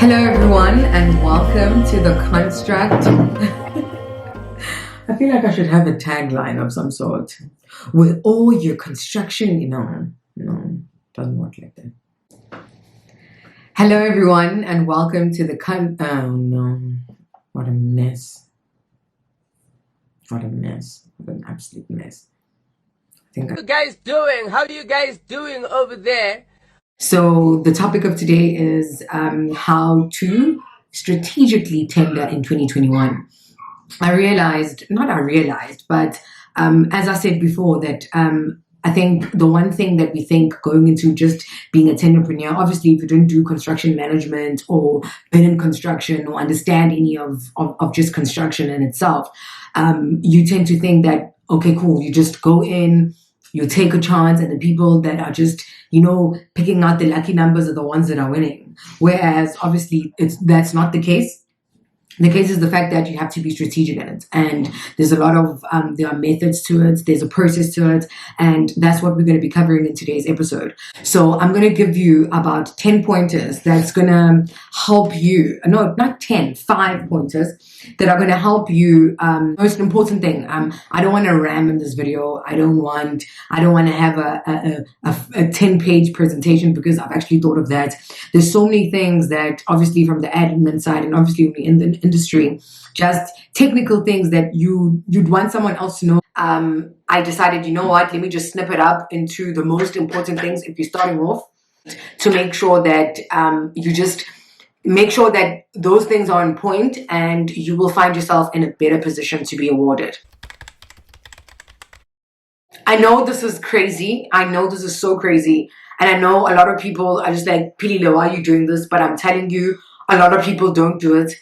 Hello everyone and welcome to The Construct. I feel like I should have a tagline of some sort. With all your construction, no, doesn't work like that. Hello everyone and welcome to oh no, what a mess. What an absolute mess. How you guys doing? How are you guys doing over there? So the topic of today is how to strategically tender in 2021. But as I said before, that I think the one thing that we think going into just being a tenderpreneur, obviously, if you don't do construction management or been in construction or understand any of just construction in itself, you tend to think that, okay, cool, you just go in, you take a chance, and the people that are just, picking out the lucky numbers are the ones that are winning. Whereas, obviously, that's not the case. The case is the fact that you have to be strategic in it, and there's a lot of there are methods to it, there's a process to it, and that's what we're going to be covering in today's episode. So I'm going to give you about 10 pointers that's going to help you, no, not 10, 5 pointers that are going to help you. Most important thing, I don't want to ram in this video. I don't want to have a 10-page presentation, because I've actually thought of that. There's so many things that, obviously, from the admin side and obviously in the industry, just technical things that you'd want someone else to know. I decided, you know what, let me just snip it up into the most important things if you're starting off, to make sure that you just make sure that those things are on point, and you will find yourself in a better position to be awarded. I know this is crazy. I know this is so crazy. And I know a lot of people are just like, Pililo, why are you doing this? But I'm telling you, a lot of people don't do it.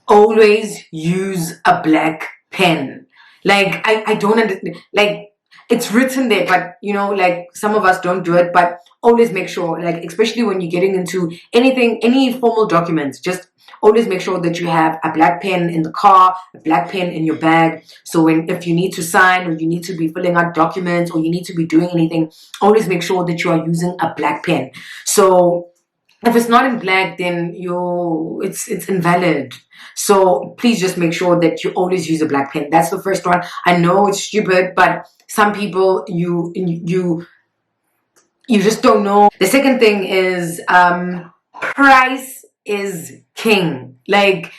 Always use a black pen. Like, I don't understand. Like, it's written there, but, like, some of us don't do it. But always make sure, like, especially when you're getting into anything, any formal documents, just always make sure that you have a black pen in the car, a black pen in your bag. So if you need to sign, or you need to be filling out documents, or you need to be doing anything, always make sure that you are using a black pen. So if it's not in black, then it's invalid. So please just make sure that you always use a black pen. That's the first one. I know it's stupid, but some people, you just don't know. The second thing is price is king. Like,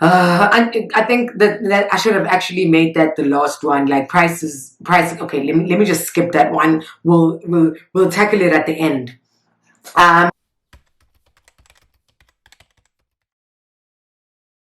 I think that I should have actually made that the last one. Like, price. Okay, let me just skip that one. We'll tackle it at the end.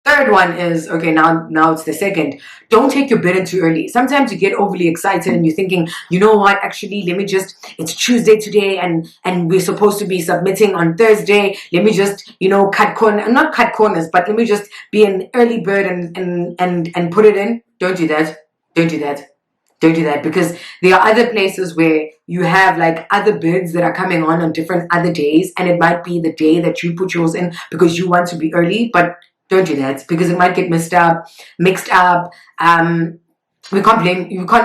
Third one is, okay, now it's the second. Don't take your bid in too early. Sometimes you get overly excited and you're thinking, you know what, actually, it's Tuesday today, and we're supposed to be submitting on Thursday. Let me just, not cut corners, but let me just be an early bird and put it in. Don't do that. Don't do that. Don't do that, because there are other places where you have like other bids that are coming on different other days, and it might be the day that you put yours in because you want to be early, but don't do that, because it might get mixed up. You can't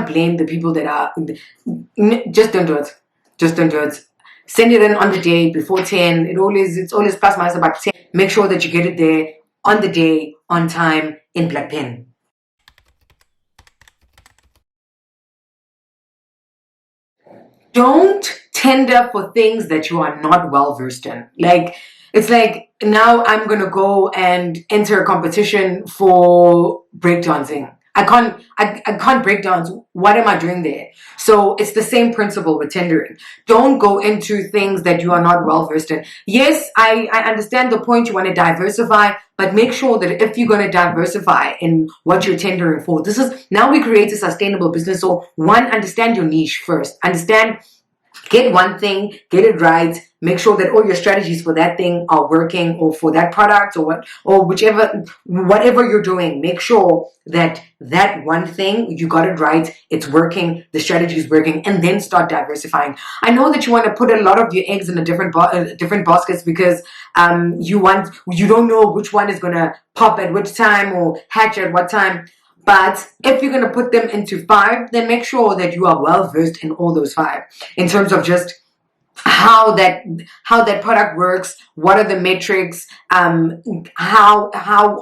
blame the people that are. Just don't do it. Just don't do it. Send it in on the day before 10. It's always plus minus about 10. Make sure that you get it there on the day, on time, in black pen. Don't tender for things that you are not well versed in. Like, it's like, now I'm going to go and enter a competition for breakdancing. I can't breakdance. What am I doing there? So it's the same principle with tendering. Don't go into things that you are not well versed in. Yes, I understand the point. You want to diversify, but make sure that if you're going to diversify in what you're tendering for, now we create a sustainable business. So one, understand your niche first. Get one thing, get it right. Make sure that all your strategies for that thing are working, or for that product, or whatever you're doing. Make sure that one thing, you got it right, it's working, the strategy is working, and then start diversifying. I know that you want to put a lot of your eggs in a different baskets, because you don't know which one is going to pop at which time or hatch at what time. But if you're going to put them into 5, then make sure that you are well versed in all those 5, in terms of just how that product works, what are the metrics, how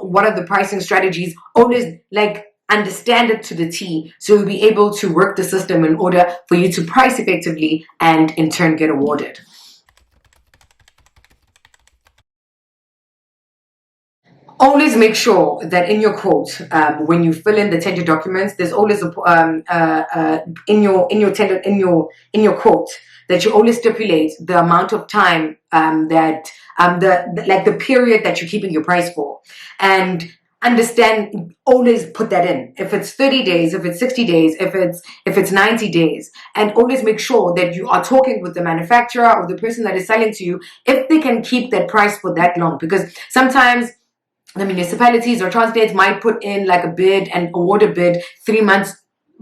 what are the pricing strategies. Always like understand it to the T, so you'll be able to work the system in order for you to price effectively and in turn get awarded. Always make sure that in your quote, when you fill in the tender documents, there's always a in your tender in your quote that you always stipulate the amount of time that the period that you're keeping your price for, and understand. Always put that in. If it's 30 days, if it's 60 days, if it's 90 days, and always make sure that you are talking with the manufacturer or the person that is selling to you if they can keep that price for that long, because sometimes the municipalities or transstates might put in like a bid and award a bid 3 months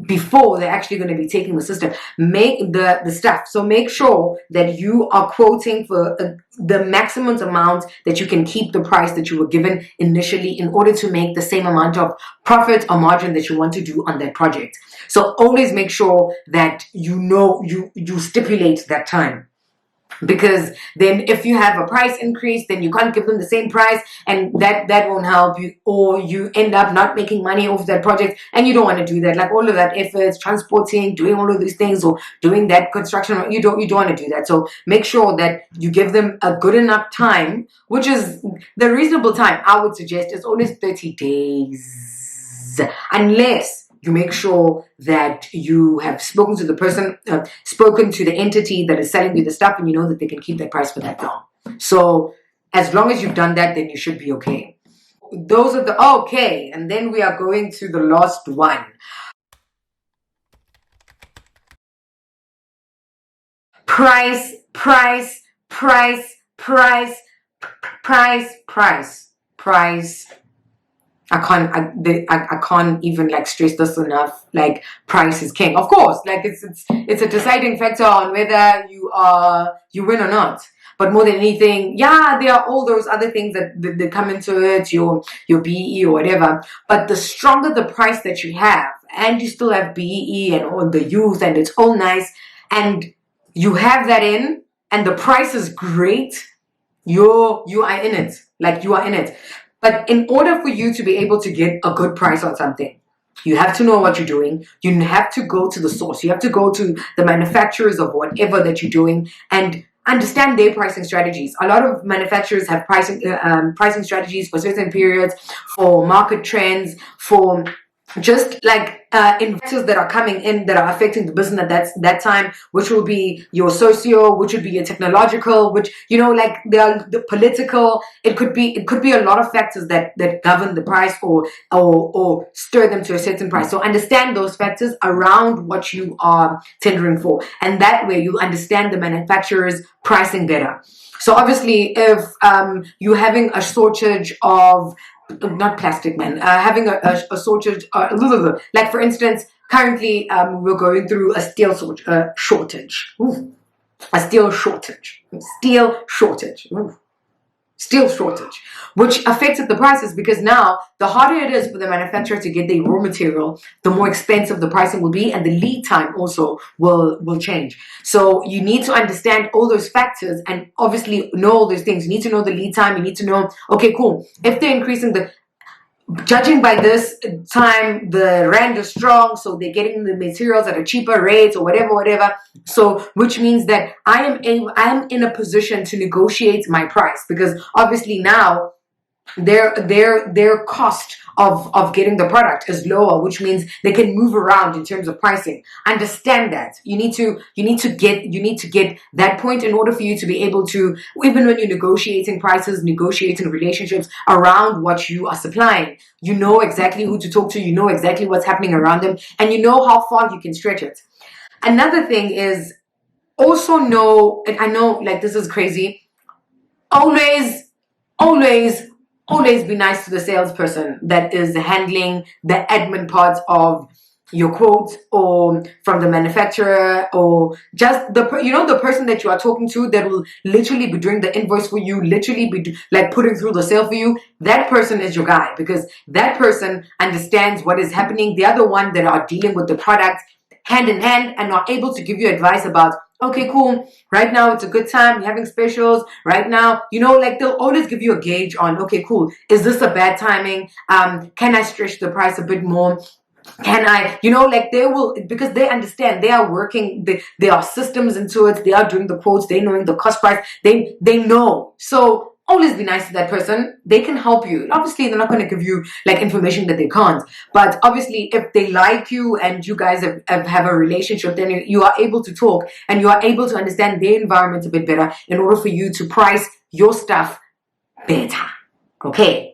before they're actually going to be taking the system, make the stuff. So make sure that you are quoting for the maximum amount that you can keep the price that you were given initially in order to make the same amount of profit or margin that you want to do on that project. So always make sure that you stipulate that time. Because then if you have a price increase, then you can't give them the same price, and that won't help you, or you end up not making money off that project, and you don't want to do that. Like all of that efforts, transporting, doing all of these things, or doing that construction, you don't want to do that. So make sure that you give them a good enough time, which is the reasonable time. I would suggest is always 30 days, unless you make sure that you have spoken to the person, spoken to the entity that is selling you the stuff, and you know that they can keep that price for that long. So as long as you've done that, then you should be okay. Those are the okay. And then we are going to the last one. Price, price, price, price, price, price, price. I can't even like stress this enough. Like price is king, of course. Like it's a deciding factor on whether you win or not. But more than anything, yeah, there are all those other things that come into it, your BE or whatever. But the stronger the price that you have, and you still have BE and all the youth, and it's all nice, and you have that in, and the price is great, you are in it. Like you are in it. But in order for you to be able to get a good price on something, you have to know what you're doing. You have to go to the source. You have to go to the manufacturers of whatever that you're doing and understand their pricing strategies. A lot of manufacturers have pricing strategies for certain periods, for market trends, for just like investors that are coming in that are affecting the business at that time, which will be your socio, which would be your technological, which like the political. It could be a lot of factors that govern the price or stir them to a certain price. So understand those factors around what you are tendering for, and that way you understand the manufacturer's pricing better. So obviously, if you're having a shortage of not plastic, man, having a shortage, like for instance, currently we're going through a steel shortage. Ooh. A steel shortage. Steel shortage, which affected the prices, because now the harder it is for the manufacturer to get the raw material, the more expensive the pricing will be, and the lead time also will change. So you need to understand all those factors and obviously know all those things. You need to know the lead time. You need to know, okay, cool, if they're increasing judging by this time, the rand is strong, so they're getting the materials at a cheaper rate or whatever. So, which means that I am in a position to negotiate my price, because obviously now their cost of getting the product is lower, which means they can move around in terms of pricing. Understand that. You need to get that point in order for you to be able to, even when you're negotiating prices, negotiating relationships around what you are supplying, you know exactly who to talk to, you know exactly what's happening around them, and you know how far you can stretch it. Another thing is also know, and I know like this is crazy, always be nice to the salesperson that is handling the admin parts of your quote, or from the manufacturer, or just the person that you are talking to that will literally be doing the invoice for you, literally be like putting through the sale for you. That person is your guy, because that person understands what is happening. They are the one that are dealing with the product hand in hand and are able to give you advice about okay, cool. Right now it's a good time. You're having specials. Right now, like they'll always give you a gauge on, okay, cool. Is this a bad timing? Can I stretch the price a bit more? Can I, like they will, because they understand they are working, there are systems into it. They are doing the quotes. They knowing the cost price. They know. So always be nice to that person. They can help you. Obviously, they're not going to give you like information that they can't. But obviously, if they like you and you guys have a relationship, then you are able to talk and you are able to understand their environment a bit better in order for you to price your stuff better. Okay.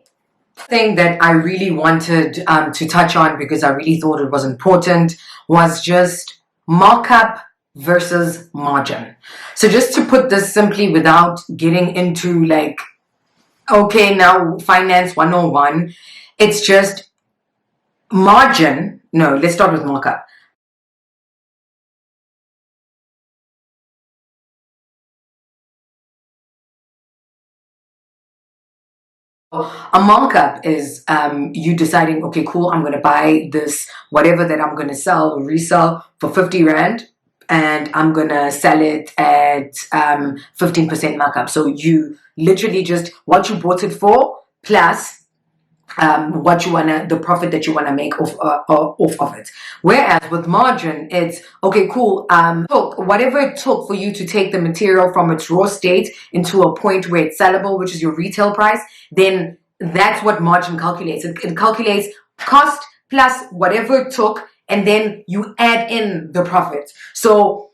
Thing that I really wanted to touch on, because I really thought it was important, was just markup versus margin. So just to put this simply without getting into like, okay, now finance 101, it's just margin. No, let's start with markup. A markup is you deciding, okay, cool, I'm going to buy this, whatever that I'm going to sell or resell for 50 Rand, and I'm going to sell it at 15% markup. So you literally just what you bought it for plus what you wanna, the profit that you wanna make off of it. Whereas with margin, it's okay, cool. Look, whatever it took for you to take the material from its raw state into a point where it's sellable, which is your retail price, then that's what margin calculates. It calculates cost plus whatever it took, and then you add in the profit. So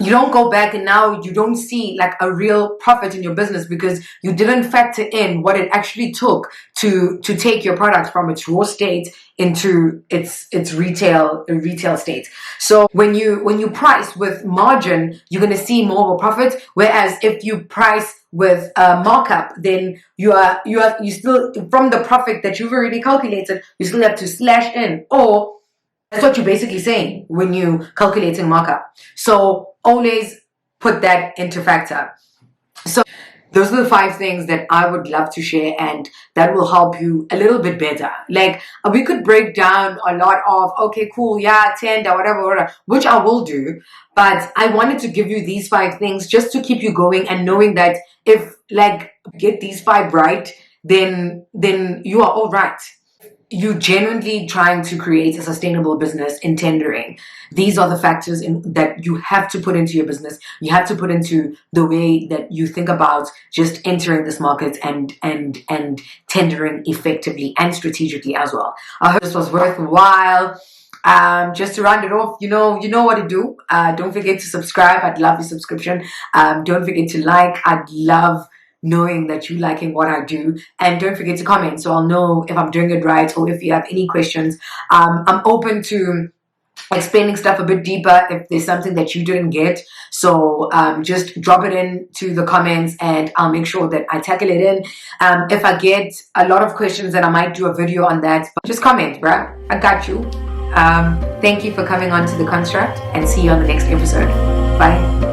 you don't go back and now you don't see like a real profit in your business because you didn't factor in what it actually took to take your product from its raw state into its retail state. So when you price with margin, you're going to see more of a profit. Whereas if you price with a markup, then you still, from the profit that you've already calculated, you still have to slash in, or that's what you're basically saying when you calculating markup. So always put that into factor. So those are the 5 things that I would love to share, and that will help you a little bit better. Like we could break down a lot of, okay, cool, yeah, 10, whatever, which I will do. But I wanted to give you these 5 things just to keep you going and knowing that if like get these 5 right, then you are all right. You genuinely trying to create a sustainable business in tendering. These are the factors that you have to put into your business. You have to put into the way that you think about just entering this market and tendering effectively and strategically as well. I hope this was worthwhile. Just to round it off, you know what to do. Don't forget to subscribe. I'd love your subscription. Don't forget to like. I'd love knowing that you liking what I do, and don't forget to comment so I'll know if I'm doing it right or if you have any questions. I'm open to explaining stuff a bit deeper if there's something that you didn't get. So just drop it into the comments and I'll make sure that I tackle it in. If I get a lot of questions, then I might do a video on that. But just comment, bruh. I got you. Thank you for coming on to The Construct, and see you on the next episode. Bye.